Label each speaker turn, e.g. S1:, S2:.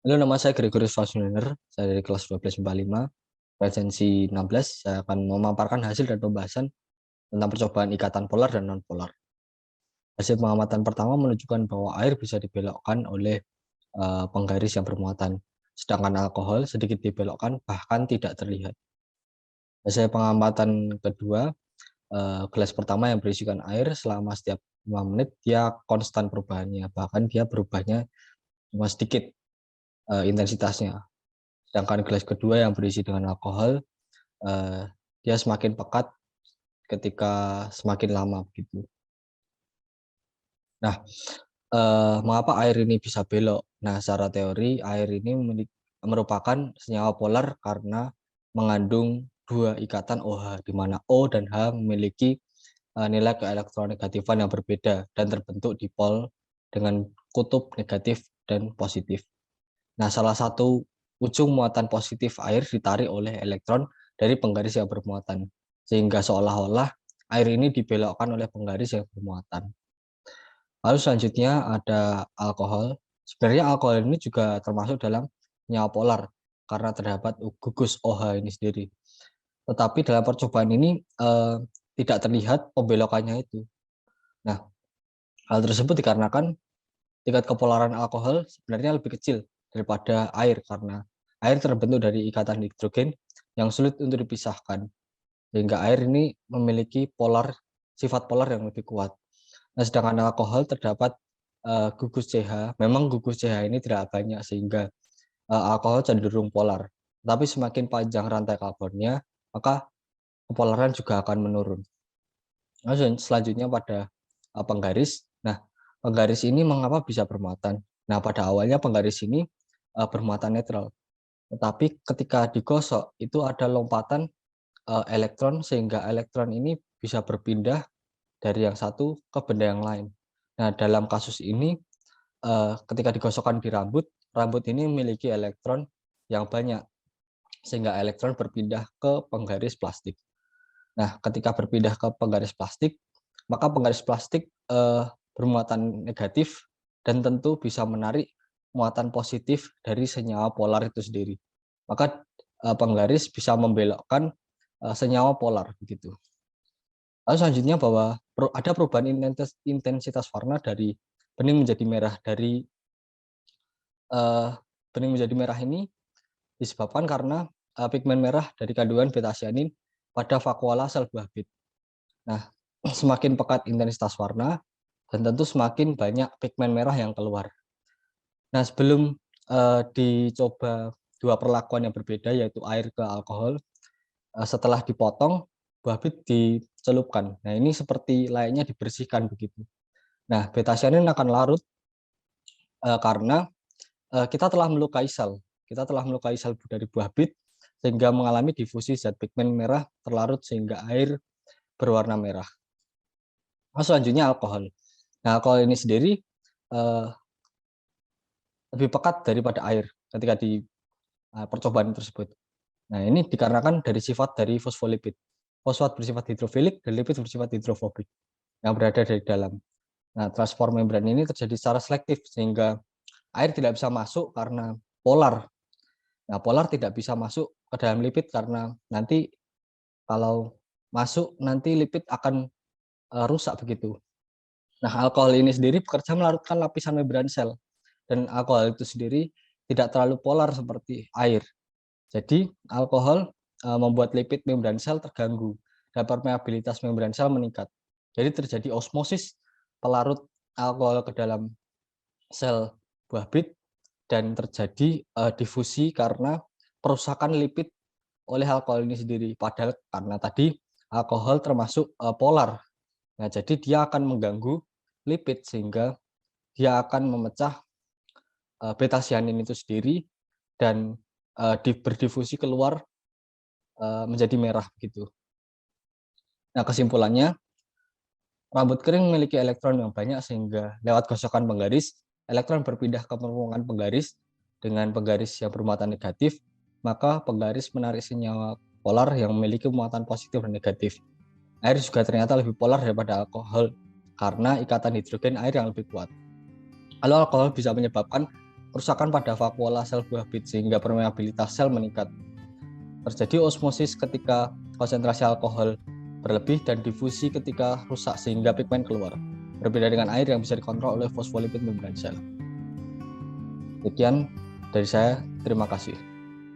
S1: Halo, nama saya Gregorius Fausniner, saya dari kelas 1245, presensi 16. Saya akan memaparkan hasil dan pembahasan tentang percobaan ikatan polar dan non-polar. Hasil pengamatan pertama menunjukkan bahwa air bisa dibelokkan oleh penggaris yang bermuatan, sedangkan alkohol sedikit dibelokkan bahkan tidak terlihat. Hasil pengamatan kedua, gelas pertama yang berisikan air selama setiap 5 menit, dia konstan perubahannya, bahkan dia berubahnya cuma sedikit intensitasnya. Sedangkan gelas kedua yang berisi dengan alkohol, dia semakin pekat ketika semakin lama begitu. Nah, mengapa air ini bisa belok? Nah, secara teori air ini merupakan senyawa polar karena mengandung dua ikatan OH, di mana O dan H memiliki nilai keelektronegatifan yang berbeda dan terbentuk dipol dengan kutub negatif dan positif. Nah, salah satu ujung muatan positif air ditarik oleh elektron dari penggaris yang bermuatan, sehingga seolah-olah air ini dibelokkan oleh penggaris yang bermuatan. Lalu selanjutnya ada alkohol. Sebenarnya alkohol ini juga termasuk dalam senyawa polar karena terdapat gugus OH ini sendiri. Tetapi dalam percobaan ini tidak terlihat pembelokannya itu. Nah, hal tersebut dikarenakan tingkat kepolaran alkohol sebenarnya lebih kecil daripada air karena air terbentuk dari ikatan hidrogen yang sulit untuk dipisahkan, sehingga air ini memiliki sifat polar yang lebih kuat. Nah, sedangkan alkohol terdapat gugus CH. Memang gugus CH ini tidak banyak sehingga alkohol cenderung polar. Tapi semakin panjang rantai karbonnya, maka kepolaran juga akan menurun. Nah, selanjutnya pada penggaris. Nah, penggaris ini mengapa bisa bermuatan? Nah, pada awalnya penggaris ini bermuatan netral, tetapi ketika digosok itu ada lompatan elektron sehingga elektron ini bisa berpindah dari yang satu ke benda yang lain. Nah, dalam kasus ini ketika digosokkan di rambut, rambut ini memiliki elektron yang banyak sehingga elektron berpindah ke penggaris plastik. Nah, ketika berpindah ke penggaris plastik, maka penggaris plastik bermuatan negatif dan tentu bisa menarik muatan positif dari senyawa polar itu sendiri. Maka penggaris bisa membelokkan senyawa polar begitu. Lalu selanjutnya bahwa ada perubahan intensitas warna dari bening menjadi merah. Dari bening menjadi merah ini disebabkan karena pigmen merah dari kandungan beta-cyanin pada vakuola sel buah bit. Nah, semakin pekat intensitas warna dan tentu semakin banyak pigmen merah yang keluar. Nah, sebelum dicoba dua perlakuan yang berbeda yaitu air ke alkohol, setelah dipotong buah bit dicelupkan. Nah, ini seperti layaknya dibersihkan begitu. Nah, beta-cyanin akan larut karena kita telah melukai sel. Kita telah melukai sel dari buah bit sehingga mengalami difusi zat pigmen merah terlarut sehingga air berwarna merah. Nah, selanjutnya alkohol. Nah, alkohol ini sendiri uh, lebih pekat daripada air ketika di percobaan tersebut. Nah, ini dikarenakan dari sifat dari fosfolipid. Fosfat bersifat hidrofilik dan lipid bersifat hidrofobik yang berada di dalam. Nah, transport membran ini terjadi secara selektif sehingga air tidak bisa masuk karena polar. Nah, polar tidak bisa masuk ke dalam lipid karena nanti kalau masuk nanti lipid akan rusak begitu. Nah, alkohol ini sendiri bekerja melarutkan lapisan membran sel dan alkohol itu sendiri tidak terlalu polar seperti air. Jadi, alkohol membuat lipid membran sel terganggu dan permeabilitas membran sel meningkat. Jadi terjadi osmosis pelarut alkohol ke dalam sel buah bit dan terjadi difusi karena perusakan lipid oleh alkohol ini sendiri. Padahal karena tadi alkohol termasuk polar. Nah, jadi dia akan mengganggu lipid sehingga dia akan memecah beta-cyanin itu sendiri dan berdifusi keluar menjadi merah gitu. Nah, kesimpulannya rambut kering memiliki elektron yang banyak sehingga lewat gosokan penggaris, elektron berpindah ke permukaan penggaris dengan penggaris yang bermuatan negatif, maka penggaris menarik senyawa polar yang memiliki muatan positif dan negatif. Air juga ternyata lebih polar daripada alkohol karena ikatan hidrogen air yang lebih kuat. Lalu alkohol bisa menyebabkan kerusakan pada vakuola sel buah bit sehingga permeabilitas sel meningkat. Terjadi osmosis ketika konsentrasi alkohol berlebih dan difusi ketika rusak sehingga pigmen keluar. Berbeda dengan air yang bisa dikontrol oleh fosfolipid membran sel. Demikian dari saya, terima kasih.